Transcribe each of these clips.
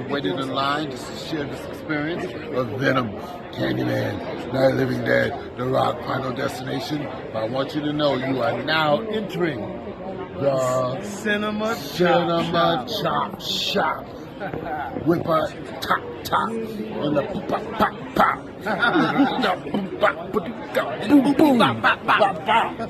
have waited in line just to share this experience of Venom, Candyman, Night of the Living Dead, The Rock, Final Destination. But I want you to know you are now entering the Cinema Chop Shop with a top and the pop. Boom, boom, pop.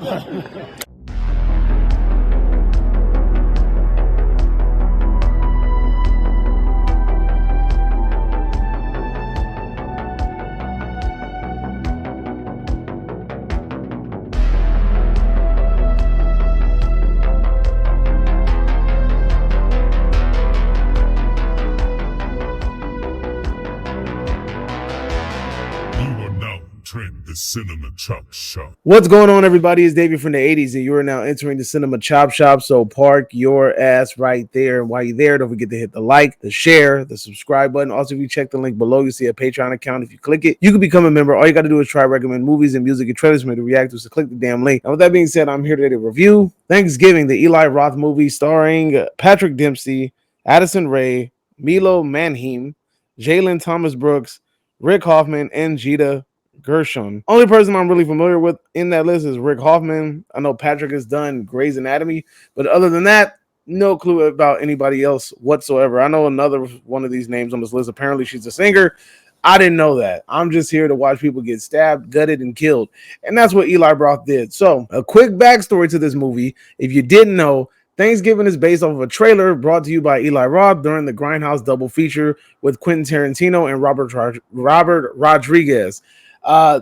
The Cinema Chop Shop. What's going on, everybody? It's David from the 80s, and you are now entering the Cinema Chop Shop. So park your ass right there. And while you're there, don't forget to hit the like, the share, the subscribe button. Also, if you check the link below, you see a Patreon account. If you click it, you can become a member. All you got to do is try recommend movies and music and trailers for me to react to. So click the damn link. And with that being said, I'm here today to review Thanksgiving, the Eli Roth movie starring Patrick Dempsey, Addison Rae, Milo Manheim, Jalen Thomas Brooks, Rick Hoffman, and Jita Gershon. Only person I'm really familiar with in that list is Rick Hoffman. I know Patrick has done Grey's Anatomy, but other than that, no clue about anybody else whatsoever. I know another one of these names on this list. Apparently, she's a singer. I didn't know that. I'm just here to watch people get stabbed, gutted, and killed. And that's what Eli Roth did. So, a quick backstory to this movie. If you didn't know, Thanksgiving is based off of a trailer brought to you by Eli Roth during the Grindhouse double feature with Quentin Tarantino and Robert Rodriguez.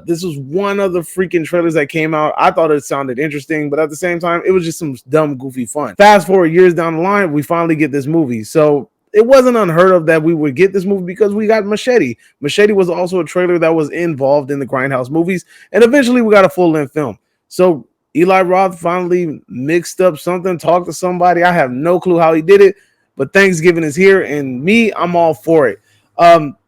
This was one of the freaking trailers that came out. I thought it sounded interesting, but at the same time, it was just some dumb, goofy fun. Fast forward years down the line, we finally get this movie. So it wasn't unheard of that we would get this movie because we got Machete. Machete was also a trailer that was involved in the Grindhouse movies, and eventually we got a full-length film. So Eli Roth finally mixed up something, talked to somebody. I have no clue how he did it, but Thanksgiving is here, and I'm all for it.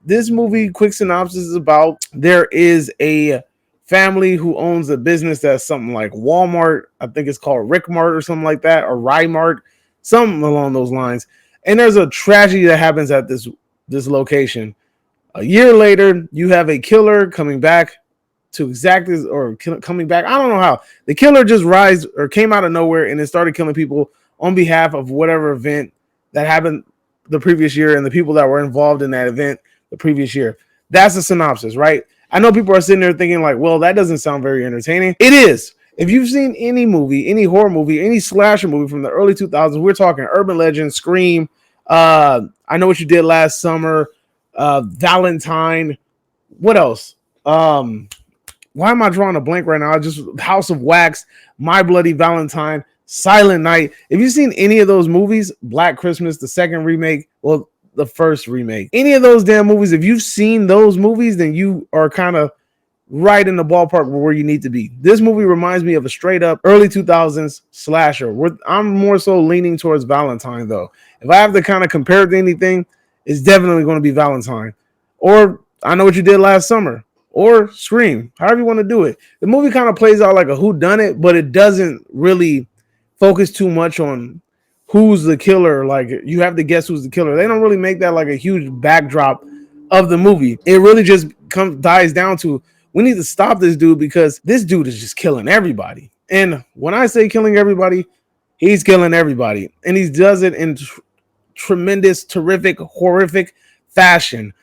This movie, quick synopsis, is about there is a family who owns a business that's something like Walmart. I think it's called Rick Mart or something like that, or Rye Mart, something along those lines. And there's a tragedy that happens at this location. A year later, you have a killer coming back to coming back. I don't know how. The killer just came out of nowhere and then started killing people on behalf of whatever event that happened the previous year and the people that were involved in that event the previous year. That's the synopsis, right? I know people are sitting there thinking like, well, that doesn't sound very entertaining. It is. If you've seen any movie, any horror movie, any slasher movie from the early 2000s, we're talking Urban Legend, Scream, I Know What You Did Last Summer, Valentine, what else? Why am I drawing a blank right now? Just House of Wax, My Bloody Valentine, Silent Night. If you've seen any of those movies, Black Christmas, the second remake, well, the first remake, any of those damn movies, if you've seen those movies, then you are kind of right in the ballpark where you need to be. This movie reminds me of a straight up early 2000s slasher. I'm more so leaning towards Valentine, though. If I have to kind of compare it to anything, it's definitely going to be Valentine. Or I Know What You Did Last Summer. Or Scream, however you want to do it. The movie kind of plays out like a whodunit, but it doesn't really focus too much on who's the killer. Like, you have to guess who's the killer. They don't really make that like a huge backdrop of the movie. It really just dies down to, we need to stop this dude because this dude is just killing everybody. And when I say killing everybody, he's killing everybody. And he does it in tremendous, terrific, horrific fashion.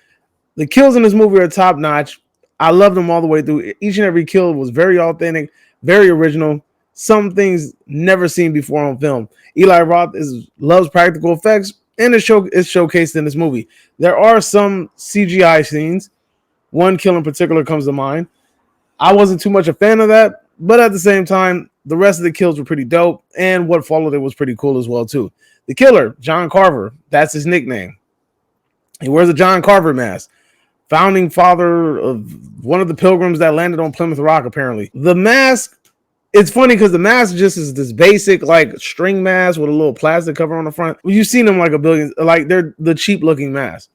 The kills in this movie are top notch. I loved them all the way through. Each and every kill was very authentic, very original. Some things never seen before on film. Eli Roth loves practical effects, and it's showcased in this movie. There are some CGI scenes. One kill in particular comes to mind. I wasn't too much a fan of that, but at the same time, the rest of the kills were pretty dope, and what followed it was pretty cool as well, too. The killer, John Carver, that's his nickname. He wears a John Carver mask. Founding father of one of the pilgrims that landed on Plymouth Rock, apparently. The mask, it's funny because the mask just is this basic like string mask with a little plastic cover on the front. You've seen them like a billion, like they're the cheap looking mask.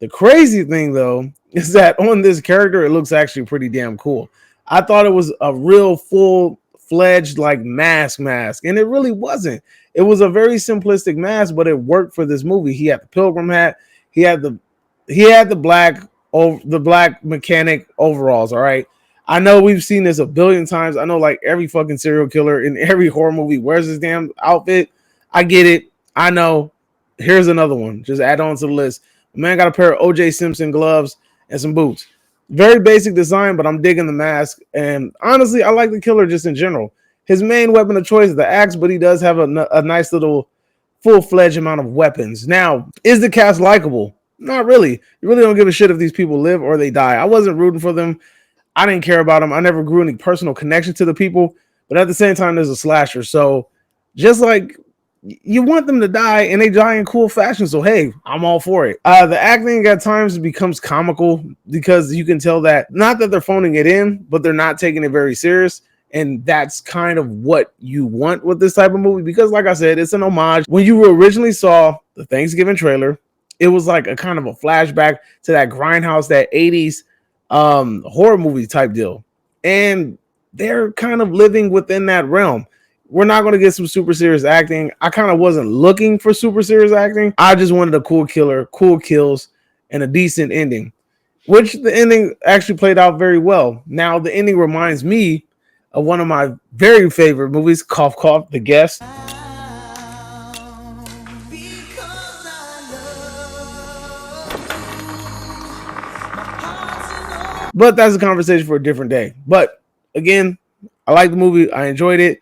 The crazy thing though is that on this character, it looks actually pretty damn cool. I thought it was a real full-fledged like mask, and it really wasn't. It was a very simplistic mask, but it worked for this movie. He had the pilgrim hat. He had the black mechanic overalls. All right. I know we've seen this a billion times. I know like every fucking serial killer in every horror movie wears his damn outfit. I get it. I know. Here's another one. Just add on to the list. The man got a pair of OJ Simpson gloves and some boots. Very basic design, but I'm digging the mask. And honestly, I like the killer just in general. His main weapon of choice is the axe, but he does have a nice little full-fledged amount of weapons. Now, is the cast likable? Not really. You really don't give a shit if these people live or they die. I wasn't rooting for them. I didn't care about them. I never grew any personal connection to the people. But at the same time, there's a slasher. So just like you want them to die and they die in cool fashion. So, hey, I'm all for it. The acting at times becomes comical because you can tell that not that they're phoning it in, but they're not taking it very serious. And that's kind of what you want with this type of movie. Because like I said, it's an homage. When you originally saw the Thanksgiving trailer, it was like a kind of a flashback to that Grindhouse, that 80s horror movie type deal. And they're kind of living within that realm. We're not going to get some super serious acting. I kind of wasn't looking for super serious acting. I just wanted a cool killer, cool kills, and a decent ending, which the ending actually played out very well. Now, the ending reminds me of one of my very favorite movies, Cough Cough, The Guest. But that's a conversation for a different day. But again, I like the movie. I enjoyed it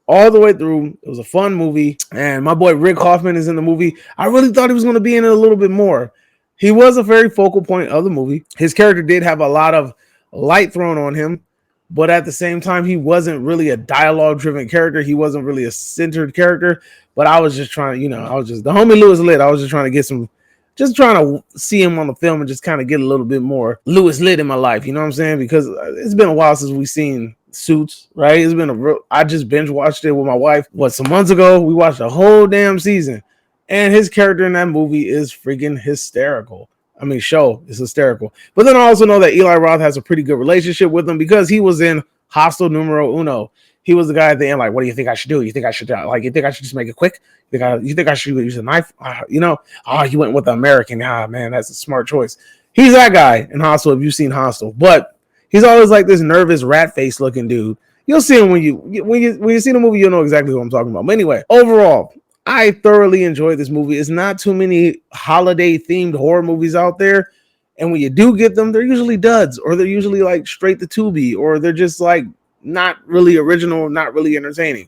all the way through. It was a fun movie. And my boy Rick Hoffman is in the movie. I really thought he was going to be in it a little bit more. He was a very focal point of the movie. His character did have a lot of light thrown on him. But at the same time, he wasn't really a dialogue-driven character. He wasn't really a centered character. But I was just trying to, the homie Lewis Litt. I was just trying to get some, just trying to see him on the film and just kind of get a little bit more Lewis Litt in my life. You know what I'm saying? Because it's been a while since we've seen Suits, right? It's been I just binge watched it with my wife. Some months ago? We watched the whole damn season. And his character in that movie is freaking hysterical. I mean, show is hysterical. But then I also know that Eli Roth has a pretty good relationship with him because he was in Hostel Numero Uno. He was the guy at the end, like, what do you think I should do? You think I should just make it quick? You think I should use a knife? He went with the American. Man, that's a smart choice. He's that guy in Hostel, if you've seen Hostel. But he's always like this nervous rat face looking dude. You'll see him when you see the movie, you'll know exactly what I'm talking about. But anyway, overall, I thoroughly enjoyed this movie. It's not too many holiday themed horror movies out there. And when you do get them, they're usually duds, or they're usually like straight to Tubi, or they're just like not really original, not really entertaining.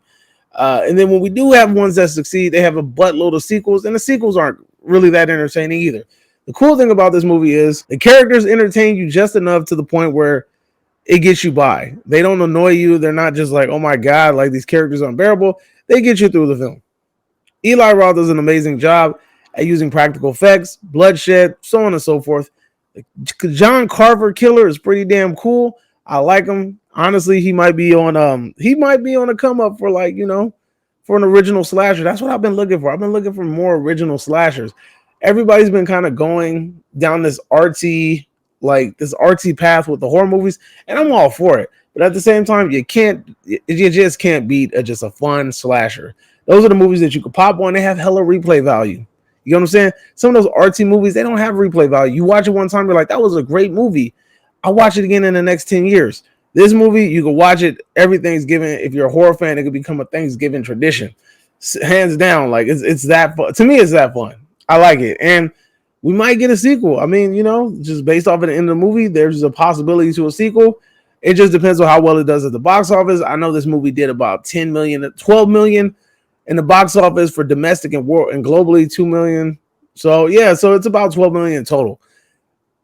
And then when we do have ones that succeed, they have a buttload of sequels, and the sequels aren't really that entertaining either. The cool thing about this movie is the characters entertain you just enough to the point where it gets you by. They don't annoy you. They're not just like, oh my God, like these characters are unbearable. They get you through the film. Eli Roth does an amazing job at using practical effects, bloodshed, so on and so forth. The John Carver killer is pretty damn cool. I like him. Honestly, he might be on a come up for for an original slasher. That's what I've been looking for. I've been looking for more original slashers. Everybody's been kind of going down this artsy path with the horror movies, and I'm all for it. But at the same time, you just can't beat just a fun slasher. Those are the movies that you could pop on. They have hella replay value. You know what I'm saying? Some of those artsy movies, they don't have replay value. You watch it one time, you're like, that was a great movie. I'll watch it again in the next 10 years. This movie, you can watch it every Thanksgiving. If you're a horror fan, it could become a Thanksgiving tradition. Hands down, like it's that fun. To me, it's that fun. I like it. And we might get a sequel. I mean, just based off of the end of the movie, there's a possibility to a sequel. It just depends on how well it does at the box office. I know this movie did about 10 million, 12 million in the box office for domestic and world, and globally 2 million. So it's about 12 million total.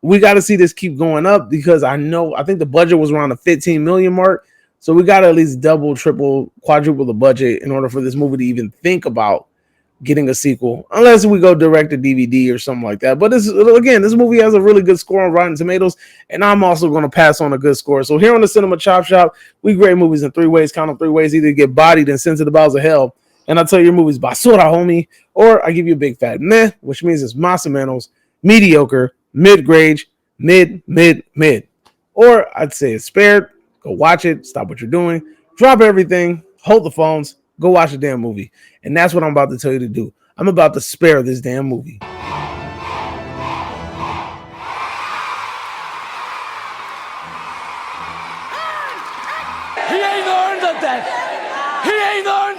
We got to see this keep going up because I think the budget was around the 15 million mark. So we got to at least double, triple, quadruple the budget in order for this movie to even think about getting a sequel, unless we go direct to DVD or something like that. But this movie has a really good score on Rotten Tomatoes, and I'm also going to pass on a good score. So here on the Cinema Chop Shop, we grade movies in 3 ways. Count them 3 ways: either get bodied and sent to the bowels of hell, and I tell you your movie's basura, homie, or I give you a big fat meh, which means it's mas o menos, mediocre, mid-grade, mid, or I'd say it's spared. Go watch it, stop what you're doing, drop everything, hold the phones, go watch the damn movie. And that's what I'm about to tell you to do. I'm about to spare this damn movie.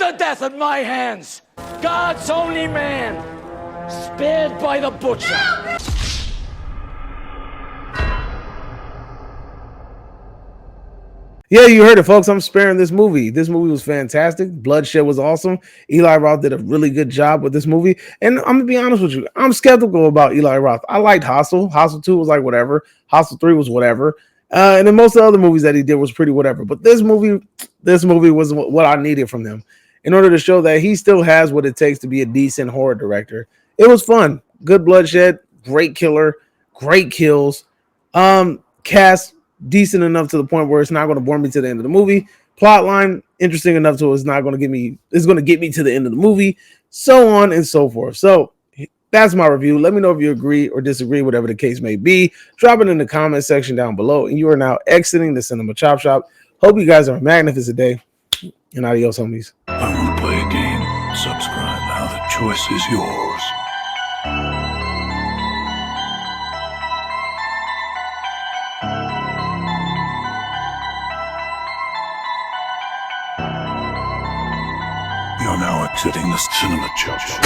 to death at my hands. God's only man, spared by the butcher. Yeah, you heard it, folks. I'm sparing this movie. This movie was fantastic. Bloodshed was awesome. Eli Roth did a really good job with this movie. And I'm gonna be honest with you, I'm skeptical about Eli Roth. I liked Hostel. Hostel 2 was like whatever. Hostel 3 was whatever. And then most of the other movies that he did was pretty whatever. But this movie was what I needed from him in order to show that he still has what it takes to be a decent horror director. It was fun. Good bloodshed, great killer, great kills. Cast decent enough to the point where it's not going to bore me to the end of the movie. Plot line interesting enough to it's not going to get me. It's going to get me to the end of the movie. So on and so forth. So that's my review. Let me know if you agree or disagree, whatever the case may be. Drop it in the comment section down below. And you are now exiting the Cinema Chop Shop. Hope you guys are a magnificent day. And adios, homies. I want to play a game. Subscribe now. The choice is yours. You're now exiting the Cinema Chop Shop.